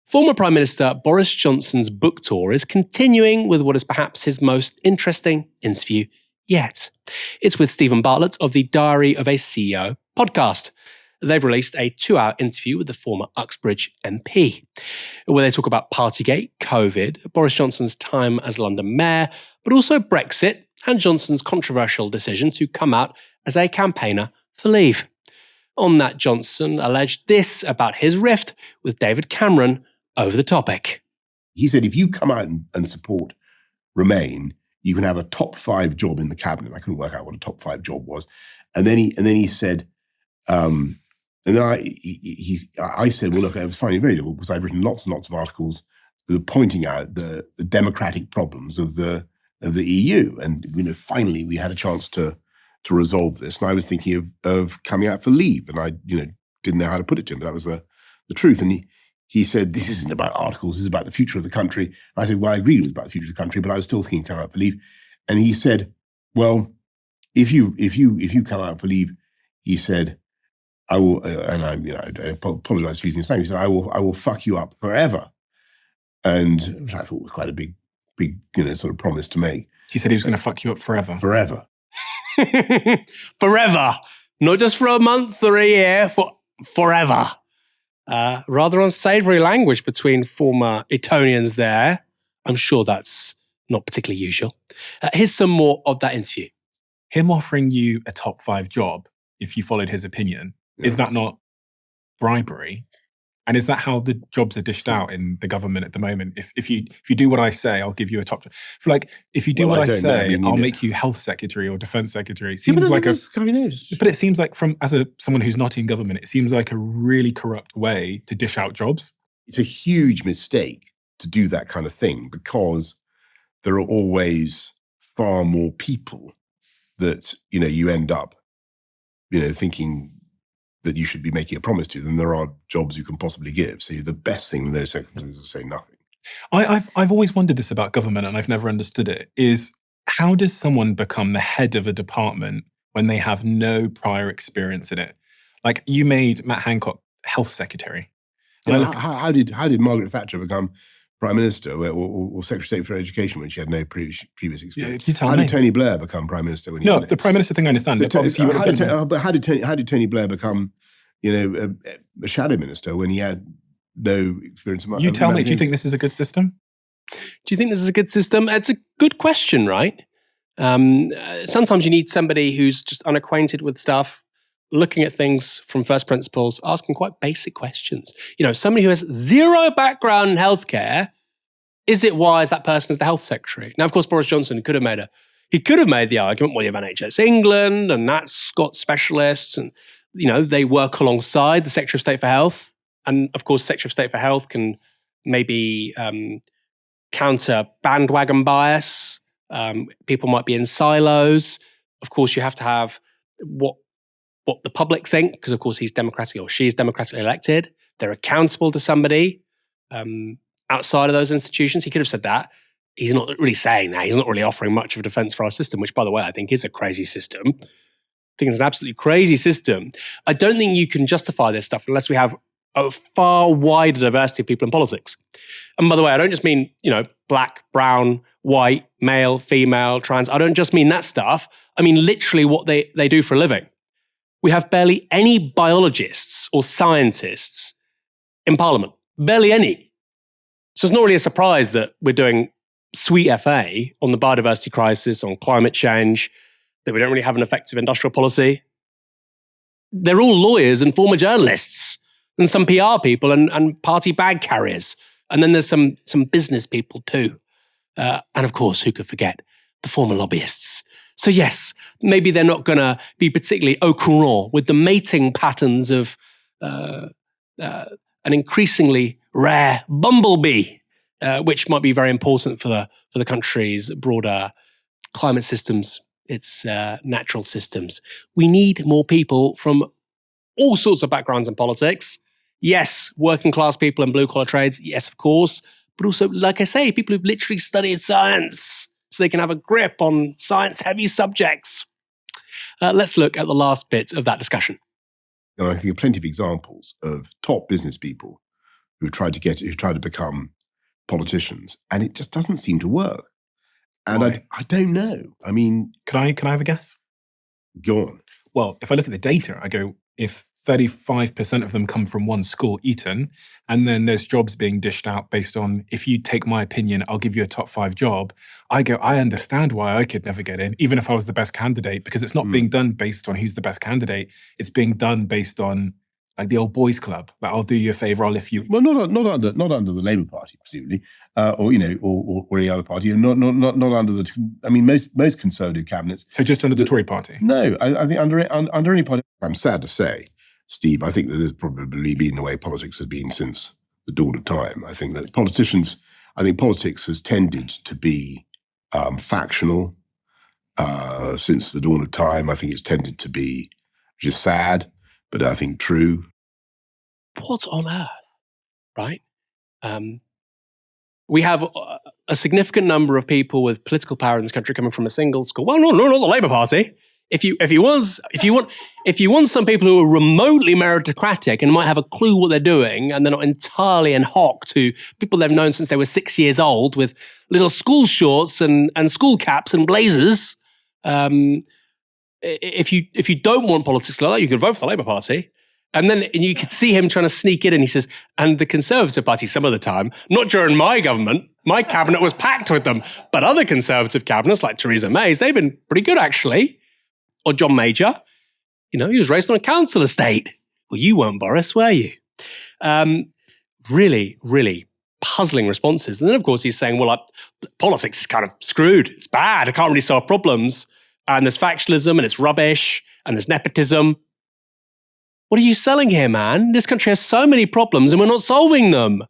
Former Prime Minister Boris Johnson's book tour is continuing with what is perhaps his most interesting interview yet. It's with Stephen Bartlett of the Diary of a CEO podcast. They've released a 2-hour interview with the former Uxbridge MP, where they talk about Partygate, COVID, Boris Johnson's time as London mayor, but also Brexit and Johnson's controversial decision to come out as a campaigner for Leave. On that, Johnson alleged this about his rift with David Cameron over the topic. He said, if you come out and support Remain, you can have a top 5 job in the cabinet. I couldn't work out what a top 5 job was. And then he said, and then I said, well, look, I was finding it very difficult because I've written lots and lots of articles pointing out the democratic problems of the EU. And, finally we had a chance to resolve this. And I was thinking of coming out for Leave. And I, didn't know how to put it to him, but that was the truth. And he said, this isn't about articles, this is about the future of the country. And I said, well, I agreed it was about the future of the country, but I was still thinking come out for Leave. And he said, well, if you come out for Leave, he said, I will, and I apologize for using his name. He said, I will fuck you up forever. And which I thought was quite a big, sort of promise to make. He said he was going to fuck you up forever. Forever. Forever. Not just for a month or a year, forever. Rather unsavory language between former Etonians there. I'm sure that's not particularly usual. Here's some more of that interview. Him offering you a top 5 job, if you followed his opinion, is that not bribery? And is that how the jobs are dished out in the government at the moment? If you do what I say, I'll give you a top job. If you do what I say, I'll make you health secretary or defense secretary. It seems like but it seems like someone who's not in government, it seems like a really corrupt way to dish out jobs. It's a huge mistake to do that kind of thing because there are always far more people that, you end up, thinking that you should be making a promise to than there are jobs you can possibly give. So the best thing in those circumstances is to say nothing. I've always wondered this about government, and I've never understood it, is how does someone become the head of a department when they have no prior experience in it? Like, you made Matt Hancock health secretary. How did Margaret Thatcher become Prime Minister or Secretary of State for Education when she had no previous experience? Yeah, you tell how me. did Tony Blair become Prime Minister when he No, the Prime Minister thing I understand. But how did Tony Blair become, a shadow minister when he had no experience? You tell me. Do you think this is a good system? Do you think this is a good system? It's a good question, right? Sometimes you need somebody who's just unacquainted with stuff, looking at things from first principles, asking quite basic questions. Somebody who has zero background in healthcare, is it wise that person is the health secretary? Now, of course, Boris Johnson could have made the argument, well, you have NHS England, and that's got specialists, and, they work alongside the Secretary of State for Health. And of course, Secretary of State for Health can maybe counter bandwagon bias. People might be in silos. Of course, you have to have what the public think, because of course he's democratically or she's democratically elected. They're accountable to somebody outside of those institutions. He could have said that. He's not really saying that. He's not really offering much of a defense for our system, which, by the way, I think is a crazy system. I think it's an absolutely crazy system. I don't think you can justify this stuff unless we have a far wider diversity of people in politics. And by the way, I don't just mean, black, brown, white, male, female, trans. I don't just mean that stuff. I mean literally what they do for a living. We have barely any biologists or scientists in Parliament. Barely any. So it's not really a surprise that we're doing sweet FA on the biodiversity crisis, on climate change, that we don't really have an effective industrial policy. They're all lawyers and former journalists, and some PR people and party bag carriers. And then there's some business people too. And of course, who could forget the former lobbyists? So yes, maybe they're not going to be particularly au courant with the mating patterns of an increasingly rare bumblebee, which might be very important for the country's broader climate systems, its natural systems. We need more people from all sorts of backgrounds in politics. Yes, working class people and blue collar trades, yes, of course. But also, like I say, people who've literally studied science so they can have a grip on science-heavy subjects. Let's look at the last bit of that discussion. I think there are plenty of examples of top business people who tried to become politicians, and it just doesn't seem to work. And I don't know. I mean, can I have a guess? Go on. Well, if I look at the data, I go, if 35% of them come from one school, Eton, and then there's jobs being dished out based on, if you take my opinion, I'll give you a top 5 job. I go, I understand why I could never get in, even if I was the best candidate, because it's not being done based on who's the best candidate. It's being done based on like the old boys club. Like, I'll do you a favor, I'll lift you. Well, not under the Labour Party, presumably, or any other party, and not under the. I mean, most Conservative cabinets. So just under the Tory Party. No, I think under any party. I'm sad to say, Steve, I think that there's probably been the way politics has been since the dawn of time. I think that politics has tended to be factional since the dawn of time. I think it's tended to be just sad, but I think true. What on earth, right? We have a significant number of people with political power in this country coming from a single school. Well, no, not the Labour Party. If you want some people who are remotely meritocratic and might have a clue what they're doing, and they're not entirely en hoc to people they've known since they were 6 years old with little school shorts and school caps and blazers. If you don't want politics like that, you could vote for the Labour Party. And you could see him trying to sneak it in. He says, and the Conservative Party some of the time, not during my government, my cabinet was packed with them, but other Conservative cabinets like Theresa May's, they've been pretty good actually. Or John Major, he was raised on a council estate. Well, you weren't, Boris, were you? Really, really puzzling responses. And then, of course, he's saying, well, politics is kind of screwed. It's bad. I can't really solve problems. And there's factionalism, and it's rubbish, and there's nepotism. What are you selling here, man? This country has so many problems, and we're not solving them.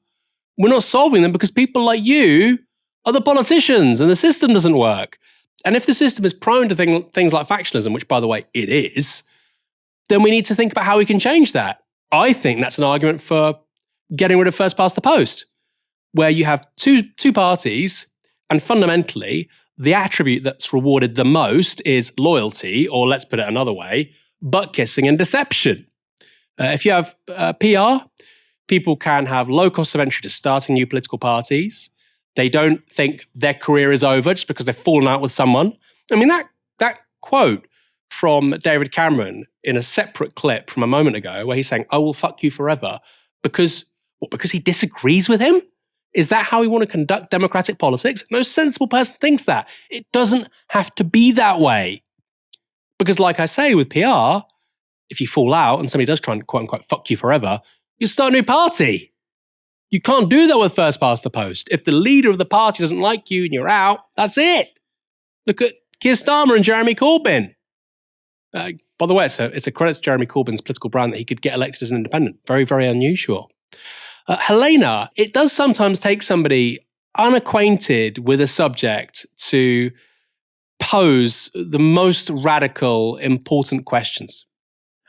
We're not solving them because people like you are the politicians, and the system doesn't work. And if the system is prone to things like factionalism, which, by the way, it is, then we need to think about how we can change that. I think that's an argument for getting rid of first past the post, where you have two parties, and fundamentally, the attribute that's rewarded the most is loyalty, or let's put it another way, butt kissing and deception. If you have PR, people can have low cost of entry to starting new political parties. They don't think their career is over just because they've fallen out with someone. I mean, that quote from David Cameron in a separate clip from a moment ago where he's saying, I will fuck you forever, because he disagrees with him? Is that how we want to conduct democratic politics? No sensible person thinks that. It doesn't have to be that way. Because like I say, with PR, if you fall out and somebody does try and quote unquote fuck you forever, you start a new party. You can't do that with first past the post. If the leader of the party doesn't like you and you're out, that's it. Look at Keir Starmer and Jeremy Corbyn. By the way, it's a credit to Jeremy Corbyn's political brand that he could get elected as an independent. Very, very unusual. Helena, it does sometimes take somebody unacquainted with a subject to pose the most radical, important questions.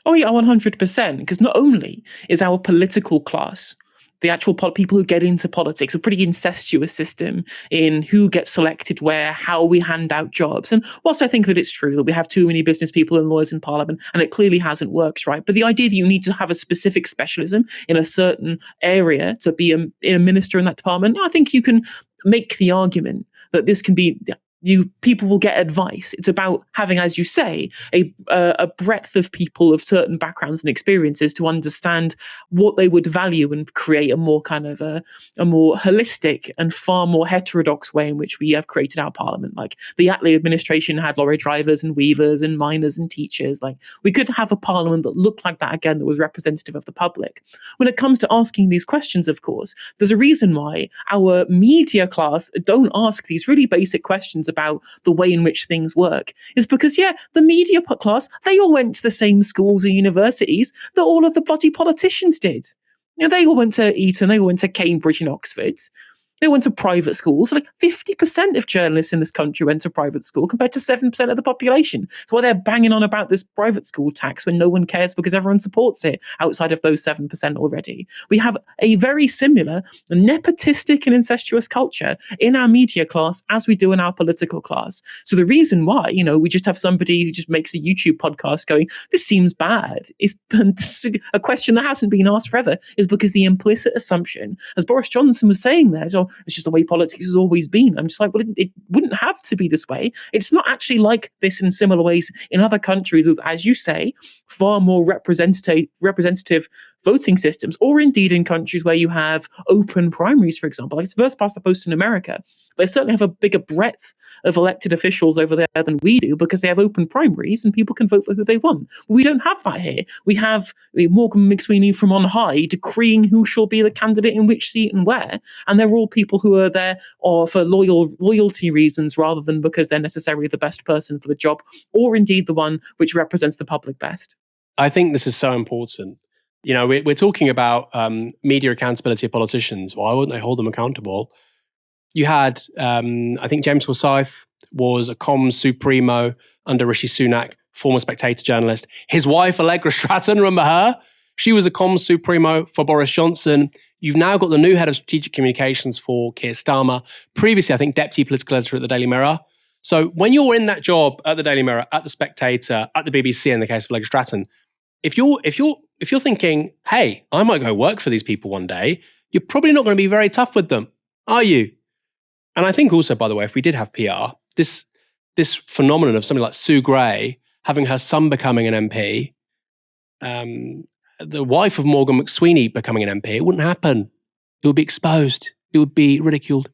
Oh yeah, 100%. Because not only is our political class, the actual people who get into politics, a pretty incestuous system in who gets selected where, how we hand out jobs. And whilst I think that it's true that we have too many business people and lawyers in Parliament, and it clearly hasn't worked, right? But the idea that you need to have a specific specialism in a certain area to be a minister in that department, I think you can make the argument that this can be... people will get advice. It's about having, as you say, a breadth of people of certain backgrounds and experiences to understand what they would value and create a more kind of a more holistic and far more heterodox way in which we have created our parliament. Like the Attlee administration had lorry drivers and weavers and miners and teachers. Like we could have a parliament that looked like that again, that was representative of the public. When it comes to asking these questions, of course, there's a reason why our media class don't ask these really basic questions about the way in which things work. Is because, the media class, they all went to the same schools and universities that all of the bloody politicians did. They all went to Eton, they all went to Cambridge and Oxford. They went to private schools. So like 50% of journalists in this country went to private school compared to 7% of the population. So why they're banging on about this private school tax when no one cares because everyone supports it outside of those 7% already. We have a very similar nepotistic and incestuous culture in our media class as we do in our political class. So the reason why, we just have somebody who just makes a YouTube podcast going, this seems bad, is a question that hasn't been asked forever, is because the implicit assumption, as Boris Johnson was saying there, so it's just the way politics has always been. I'm just like, well, it wouldn't have to be this way. It's not actually like this in similar ways in other countries with, as you say, far more representative voting systems, or indeed in countries where you have open primaries, for example. Like it's first past the post in America. They certainly have a bigger breadth of elected officials over there than we do because they have open primaries and people can vote for who they want. We don't have that here. We have Morgan McSweeney from on high decreeing who shall be the candidate in which seat and where, and they're all people who are there for loyalty reasons rather than because they're necessarily the best person for the job, or indeed the one which represents the public best. I think this is so important. We're talking about media accountability of politicians. Why wouldn't they hold them accountable? You had, I think James Forsyth was a comms supremo under Rishi Sunak, former Spectator journalist. His wife, Allegra Stratton, remember her? She was a comms supremo for Boris Johnson. You've now got the new head of strategic communications for Keir Starmer. Previously, I think, deputy political editor at the Daily Mirror. So when you're in that job at the Daily Mirror, at the Spectator, at the BBC in the case of Allegra Stratton, if you're thinking, hey, I might go work for these people one day, you're probably not going to be very tough with them, are you? And I think also, by the way, if we did have PR, this phenomenon of somebody like Sue Gray having her son becoming an MP, the wife of Morgan McSweeney becoming an MP, it wouldn't happen. It would be exposed. It would be ridiculed.